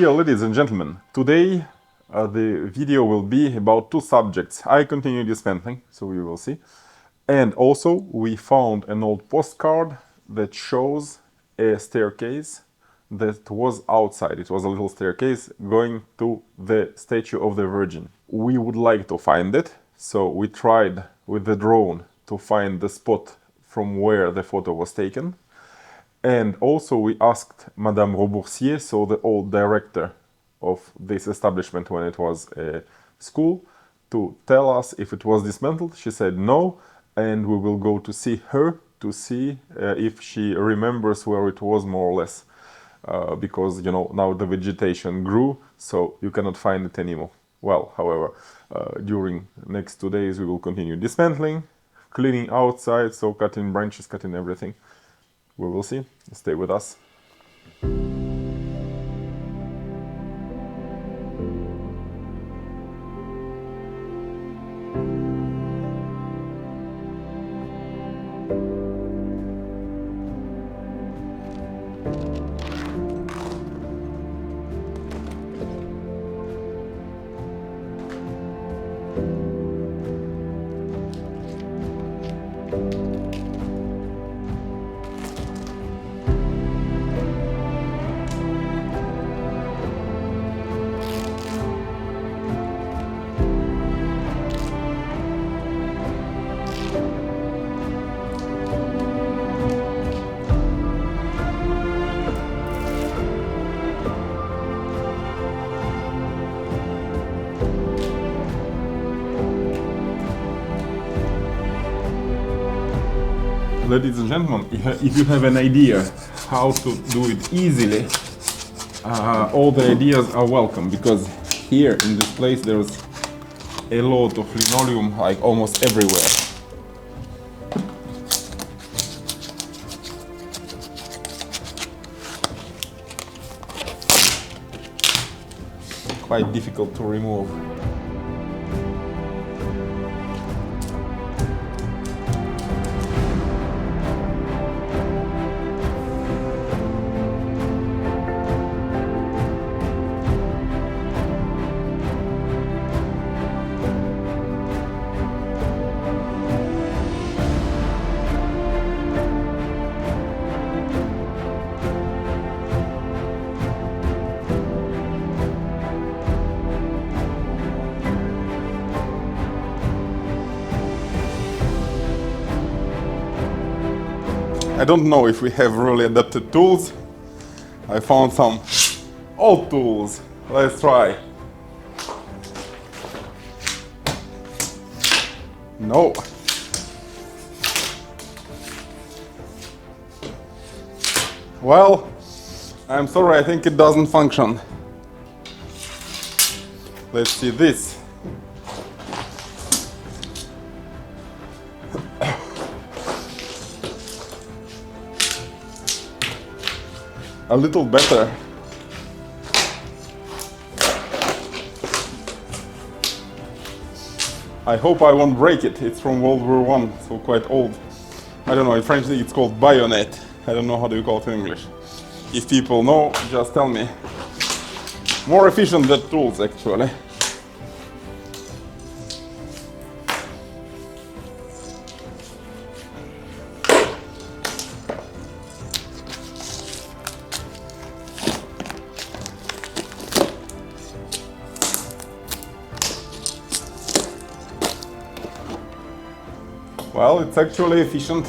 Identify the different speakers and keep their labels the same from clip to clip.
Speaker 1: Dear ladies and gentlemen, today the video will be about two subjects. I continue dismantling, so you will see. And also we found an old postcard that shows a staircase that was outside. It was a little staircase going to the statue of the Virgin. We would like to find it, so we tried with the drone to find the spot from where the photo was taken. And also we asked Madame Roboursier, so the old director of this establishment when it was a school, to tell us if it was dismantled. She said no, and we will go to see her to see if she remembers where it was more or less. Because, you know, now the vegetation grew, so you cannot find it anymore. Well, however, during next 2 days we will continue dismantling, cleaning outside, so cutting branches, cutting everything. We will see. Stay with us. Ladies and gentlemen, if you have an idea how to do it easily, all the ideas are welcome, because here in this place there's a lot of linoleum, like almost everywhere. Quite difficult to remove. I don't know if we have really adapted tools. I found some old tools. Let's try. No. Well, I'm sorry, I think it doesn't function. Let's see this. A little better. I hope I won't break it. It's from World War I, so quite old. I don't know, in French it's called bayonet. I don't know how do you call it in English. If people know, just tell me. More efficient than tools, actually. Well, it's actually efficient.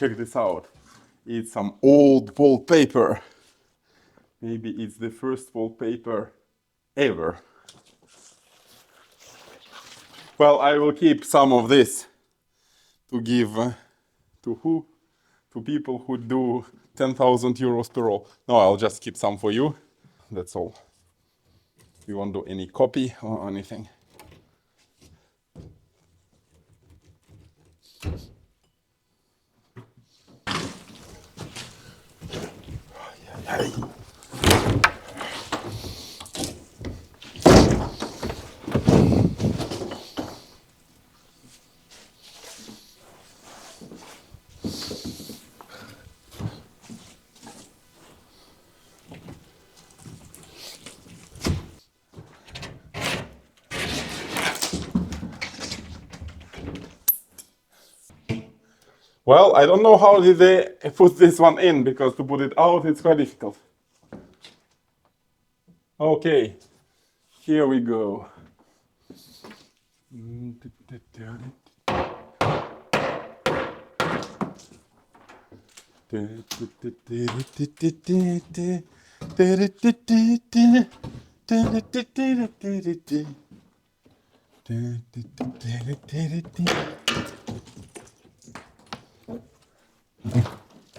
Speaker 1: check this out. It's some old wallpaper. Maybe it's the first wallpaper ever. Well, I will keep some of this to give to who? To people who do 10,000 euros per roll. No, I'll just keep some for you. That's all. We won't do any copy or anything. Well, I don't know how did they put this one in, because to put it out it's quite difficult. Okay, here we go.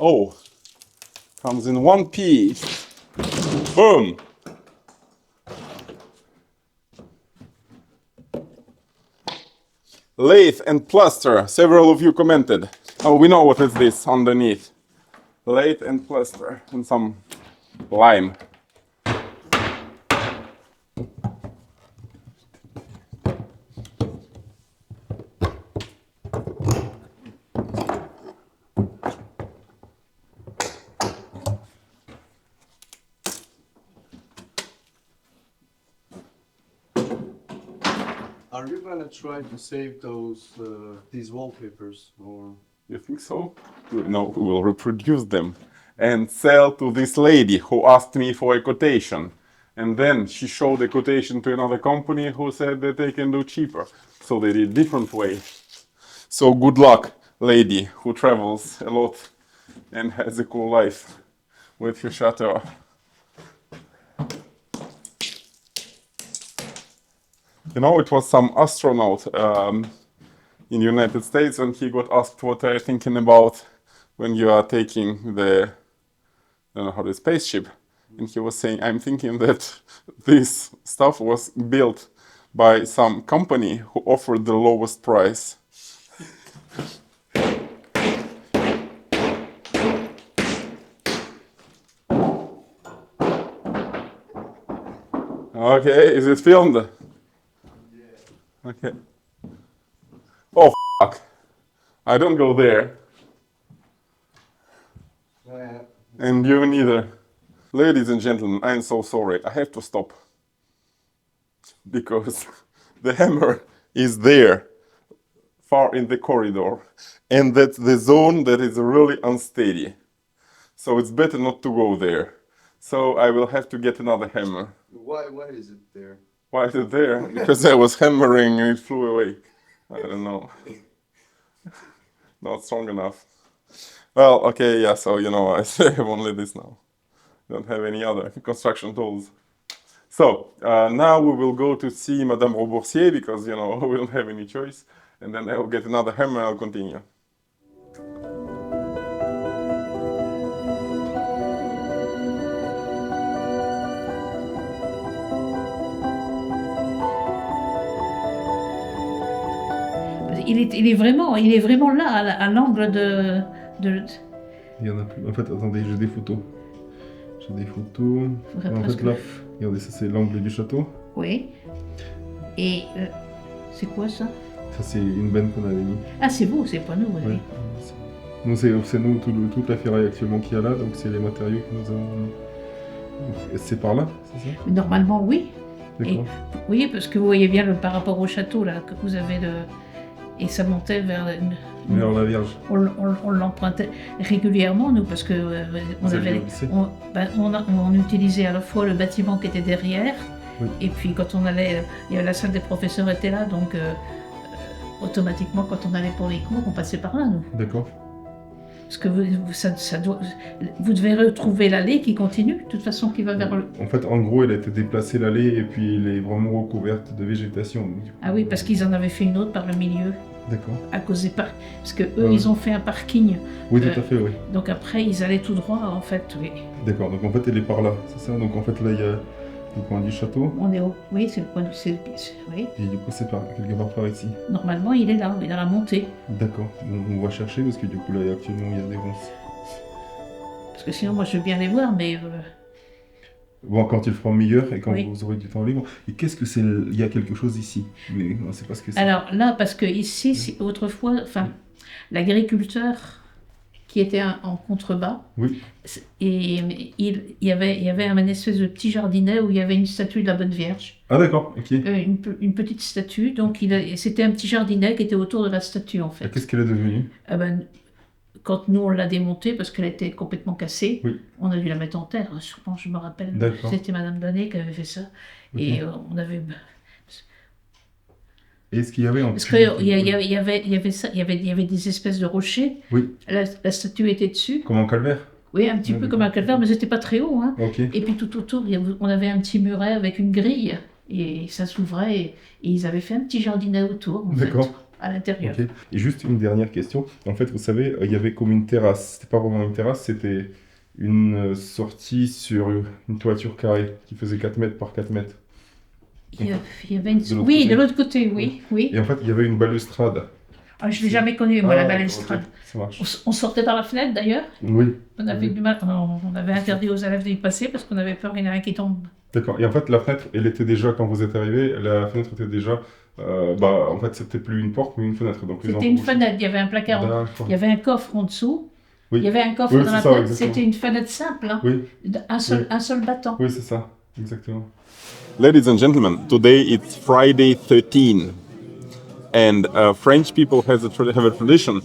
Speaker 1: Oh, comes in one piece. Boom. Lathe and plaster. Several of you commented. Oh, we know what is this underneath. Lathe and plaster and some lime.
Speaker 2: Are you gonna try to save these wallpapers, or?
Speaker 1: You think so? No, we will reproduce them and sell to this lady who asked me for a quotation. And then she showed a quotation to another company who said that they can do cheaper. So they did different way. So good luck, lady who travels a lot and has a cool life with your chateau. You know, it was some astronaut in the United States, and he got asked what are you thinking about when you are taking the, I don't know how, the spaceship. And he was saying, I'm thinking that this stuff was built by some company who offered the lowest price. Okay, is it filmed? Yeah. Okay. Oh, fuck. I don't go there. And you neither. Ladies and gentlemen, I'm so sorry. I have to stop. Because the hammer is there, far in the corridor. And that's the zone that is really unsteady. So it's better not to go there. So I will have to get another hammer.
Speaker 2: Why is it there?
Speaker 1: Why is it there? Because I was hammering and it flew away. I don't know. Not strong enough. Well, okay, yeah, so, you know, I have only this now. Don't have any other construction tools. So, now we will go to see Madame Roboursier, because, you know, we don't have any choice. And then I will get another hammer and I'll continue.
Speaker 3: Il est vraiment là, à l'angle de...
Speaker 1: Il y en a plus. En fait, attendez, j'ai des photos. J'ai des photos. En fait, là, regardez, ça c'est l'angle du château.
Speaker 3: Oui. Et c'est quoi ça?
Speaker 1: Ça c'est une benne qu'on avait mis.
Speaker 3: Ah, c'est vous, c'est pas nous, oui.
Speaker 1: Ouais. Nous, c'est nous, toute la ferraille actuellement qu'il y a là, donc c'est les matériaux que nous avons. C'est par là, c'est ça?
Speaker 3: Normalement, oui.
Speaker 1: D'accord.
Speaker 3: Oui, parce que vous voyez bien par rapport au château là, que vous avez de... Et ça montait vers
Speaker 1: la Vierge.
Speaker 3: On l'empruntait régulièrement, nous, parce que on utilisait à la fois le bâtiment qui était derrière, oui. Et puis quand on allait, la salle des professeurs était là, donc automatiquement quand on allait pour les cours, on passait par là, nous.
Speaker 1: D'accord.
Speaker 3: Parce que vous devez retrouver l'allée qui continue, de toute façon, qui va vers le...
Speaker 1: En fait, en gros, elle a été déplacée l'allée et puis elle est vraiment recouverte de végétation. Donc, du coup,
Speaker 3: Ah oui, parce qu'ils en avaient fait une autre par le milieu,
Speaker 1: D'accord.
Speaker 3: à cause des parcs. Parce que eux,
Speaker 1: Ouais.
Speaker 3: ils ont fait un parking.
Speaker 1: Oui, tout à fait, oui.
Speaker 3: Donc après, ils allaient tout droit, en fait, oui.
Speaker 1: D'accord, donc en fait, elle est par là, c'est ça? Donc en fait, là, il y a le coin du château.
Speaker 3: On est au... Oui, c'est le point oui.
Speaker 1: Et du coup, c'est quelque part par ici.
Speaker 3: Normalement, il est là, il est dans la montée.
Speaker 1: D'accord, on va chercher parce que du coup, là, actuellement, il y a des ronces.
Speaker 3: Parce que sinon, moi, je veux bien les voir, mais...
Speaker 1: Bon, quand il fera meilleur et quand
Speaker 3: Oui.
Speaker 1: vous aurez du temps libre. Et qu'est-ce que c'est? Il y a quelque chose ici, mais on ne sait pas ce que c'est.
Speaker 3: Alors là, parce que ici, autrefois, enfin, l'agriculteur qui était en contrebas,
Speaker 1: Oui,
Speaker 3: et il y avait un espèce de petit jardinet où il y avait une statue de la Bonne Vierge.
Speaker 1: ah d'accord, ok.
Speaker 3: Une petite statue, donc c'était un petit jardinet qui était autour de la statue, en
Speaker 1: Et
Speaker 3: fait.
Speaker 1: qu'est-ce qu'elle est devenue?
Speaker 3: Ah ben, quand nous, on l'a démontée parce qu'elle était complètement cassée,
Speaker 1: Oui.
Speaker 3: on a dû la mettre en terre. Je me rappelle,
Speaker 1: D'accord.
Speaker 3: c'était Madame Danet qui avait fait ça.
Speaker 1: Ok.
Speaker 3: Et on avait...
Speaker 1: Et est-ce qu'il y avait en
Speaker 3: Parce
Speaker 1: plus
Speaker 3: qu'il y avait ça, il y avait des espèces de rochers.
Speaker 1: Oui,
Speaker 3: La statue était dessus.
Speaker 1: comme en calvaire?
Speaker 3: Oui, un petit
Speaker 1: Ouais,
Speaker 3: peu comme un calvaire, mais c'était pas très haut, hein.
Speaker 1: Ok.
Speaker 3: Et puis tout autour, on avait un petit muret avec une grille. Et ça s'ouvrait. Et ils avaient fait un petit jardinet autour, en fait,
Speaker 1: D'accord.
Speaker 3: à l'intérieur.
Speaker 1: Ok. Et juste une dernière question. En fait, vous savez, il y avait comme une terrasse. C'était pas vraiment une terrasse, c'était une sortie sur une toiture carrée qui faisait 4 mètres par 4 mètres.
Speaker 3: Il y avait une...
Speaker 1: De l'autre
Speaker 3: Oui,
Speaker 1: côté.
Speaker 3: de l'autre côté, oui. oui.
Speaker 1: Et en fait, il y avait une balustrade.
Speaker 3: Ah, je ne l'ai jamais connue, moi, la
Speaker 1: Ah,
Speaker 3: balustrade.
Speaker 1: ok, ça marche.
Speaker 3: On sortait par la fenêtre, d'ailleurs.
Speaker 1: Oui,
Speaker 3: On avait du mal. On avait interdit aux élèves d'y passer parce qu'on avait peur qu'il y en ait un qui tombe.
Speaker 1: d'accord. Et en fait, la fenêtre, elle était déjà, quand vous êtes arrivé, la fenêtre était déjà... en fait, c'était plus une porte, mais une fenêtre. Donc,
Speaker 3: C'était une fenêtre, il y avait un placard,
Speaker 1: D'accord.
Speaker 3: il y avait un coffre en dessous.
Speaker 1: Oui.
Speaker 3: Il y avait un coffre
Speaker 1: Oui,
Speaker 3: dans
Speaker 1: c'est
Speaker 3: la
Speaker 1: ça,
Speaker 3: fenêtre,
Speaker 1: exactement.
Speaker 3: c'était une fenêtre simple, hein.
Speaker 1: Oui,
Speaker 3: un seul battant.
Speaker 1: oui, c'est ça, exactement. Ladies and gentlemen, today it's Friday 13, and French people have a tradition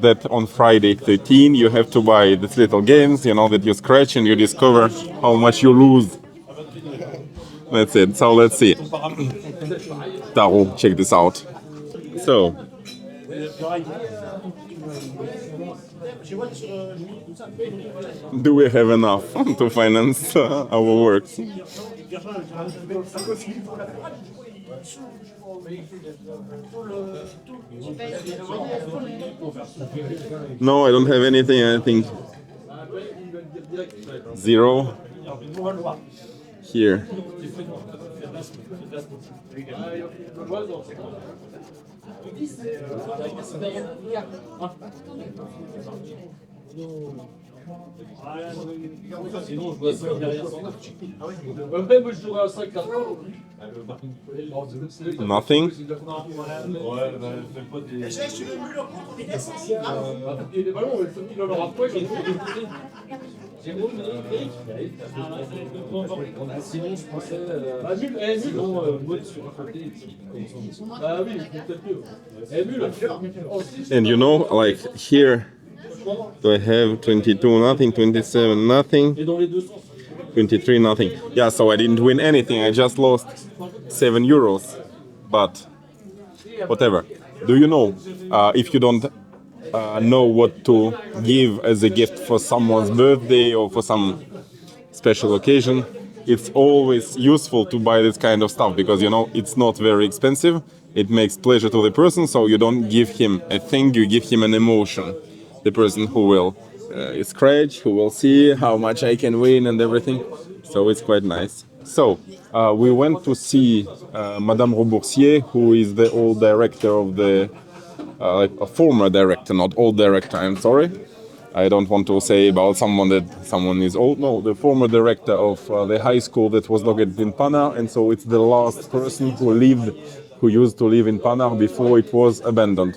Speaker 1: that on Friday 13 you have to buy these little games, you know, that you scratch and you discover how much you lose. That's it. So let's see. Taro, check this out. So. Do we have enough to finance our works? No, I don't have anything, I think. 0 here.
Speaker 2: Sinon, je vois ça derrière. Ouais, moi je jouerais à 5 4
Speaker 1: Nothing.
Speaker 2: Ouais, fais pas des. Et les ballons, il en aura pas, sinon, je pensais. Sinon, mode sur un côté. Ah oui, peut-être mieux.
Speaker 1: And you know, like here, do I have 22 nothing, 27 nothing,
Speaker 2: Et dans les deux sens.
Speaker 1: 23 nothing. Yeah, so I didn't win anything. I just lost 7 euros. But whatever. Do you know, if you don't know what to give as a gift for someone's birthday or for some special occasion, it's always useful to buy this kind of stuff because, you know, it's not very expensive. It makes pleasure to the person, so you don't give him a thing, you give him an emotion. The person who will scratch, who will see how much I can win and everything. So it's quite nice. So we went to see Madame Roboursier, who is the old director of the, like a former director, not old director, I'm sorry. I don't want to say about someone that someone is old. No, the former director of the high school that was located in Pannard, and so it's the last person who used to live in Pannard before it was abandoned.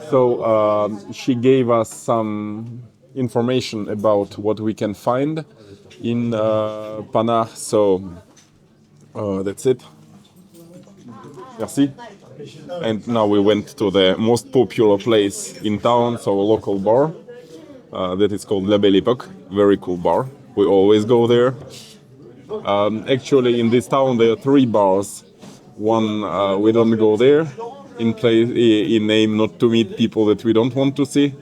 Speaker 1: So she gave us some information about what we can find in Pannard. So that's it. Merci. And now we went to the most popular place in town, so a local bar that is called La Belle Époque. Very cool bar. We always go there. Actually, in this town there are 3 bars. One we don't go there in name not to meet people that we don't want to see.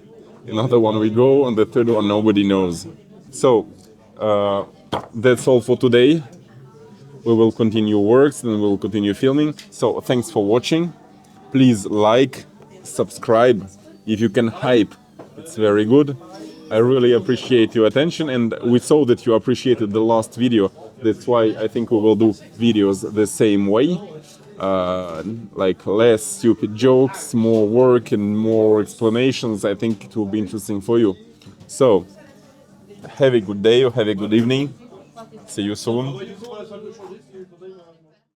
Speaker 1: another one we go, and the third one nobody knows. So that's all for today. We will continue works and we will continue filming. So thanks for watching. Please like, subscribe. If you can hype, it's very good. I really appreciate your attention, and we saw that you appreciated the last video. That's why I think we will do videos the same way. Like less stupid jokes, more work and more explanations. I think it will be interesting for you. So have a good day or have a good evening. See you soon.